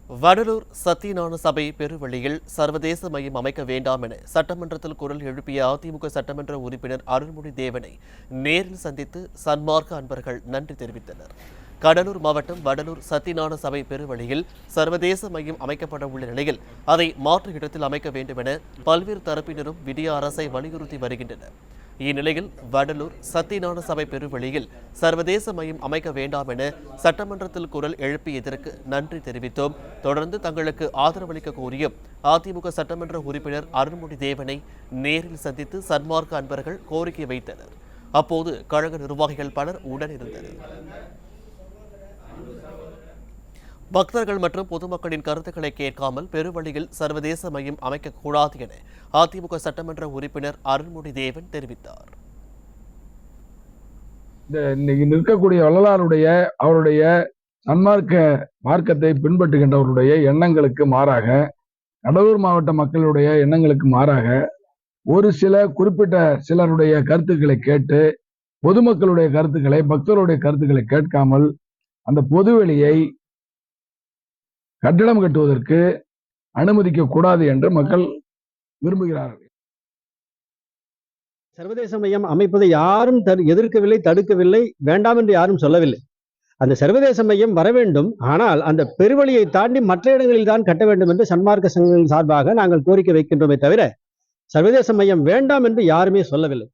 வடலூர் சத்தியஞான சபை பெருவழியில் சர்வதேச மையம் அமைக்க வேண்டாம் என சட்டமன்றத்தில் குரல் எழுப்பிய அதிமுக சட்டமன்ற உறுப்பினர் அருள்மொழி தேவனை நேரில் சந்தித்து சன்மார்க்க அன்பர்கள் நன்றி தெரிவித்தனர். கடலூர் மாவட்டம் வடலூர் சத்தியஞான சபை பெருவழியில் சர்வதேச மையம் அமைக்கப்பட உள்ள நிலையில் அதை மாற்று இடத்தில் அமைக்க வேண்டும் என பல்வேறு தரப்பினரும் விடிய அரசை வலியுறுத்தி வருகின்றனர். இந்நிலையில் வடலூர் சத்தியஞான சபை பெருவழியில் சர்வதேச மையம் அமைக்க வேண்டாம் என சட்டமன்றத்தில் குரல் எழுப்பியதற்கு நன்றி தெரிவித்தோம். தொடர்ந்து தங்களுக்கு ஆதரவளிக்க கோரியும் அதிமுக சட்டமன்ற உறுப்பினர் அருள்மொழி தேவனை நேரில் சந்தித்து சன்மார்க்க அன்பர்கள் கோரிக்கை வைத்தனர். அப்போது கழக நிர்வாகிகள் பலர் உடனிருந்தனர். பக்தர்கள் மற்றும் பொதுமக்களின் கருத்துக்களை கேட்காமல் பெருவழியில் சர்வதேச மையம் அமைக்கக்கூடாது என அதிமுக சட்டமன்ற உறுப்பினர் அருள்மொழி தேவன் தெரிவித்தார். இன்னைக்கு நிற்கக்கூடிய வள்ளலாருடைய அவருடைய மார்க்கத்தை பின்பற்றுகின்றவருடைய எண்ணங்களுக்கு மாறாக, கடலூர் மாவட்ட மக்களுடைய எண்ணங்களுக்கு மாறாக ஒரு சில குறிப்பிட்ட சிலருடைய கருத்துக்களை கேட்டு பொதுமக்களுடைய கருத்துக்களை, பக்தருடைய கருத்துக்களை கேட்காமல் அந்த பொதுவெளியை கட்டிடம் கட்டுவதற்கு அனுமதிக்க கூடாது என்று மக்கள் விரும்புகிறார்கள். சர்வதேச மையம் அமைப்பதை யாரும் எதிர்க்கவில்லை, தடுக்கவில்லை, வேண்டாம் என்று யாரும் சொல்லவில்லை. அந்த சர்வதேச மையம் வர வேண்டும், ஆனால் அந்த பெருவழியை தாண்டி மற்ற இடங்களில் தான் கட்ட வேண்டும் என்று சன்மார்க்க சங்கங்களின் சார்பாக நாங்கள் கோரிக்கை வைக்கின்றோமே தவிர சர்வதேச மையம் வேண்டாம் என்று யாருமே சொல்லவில்லை.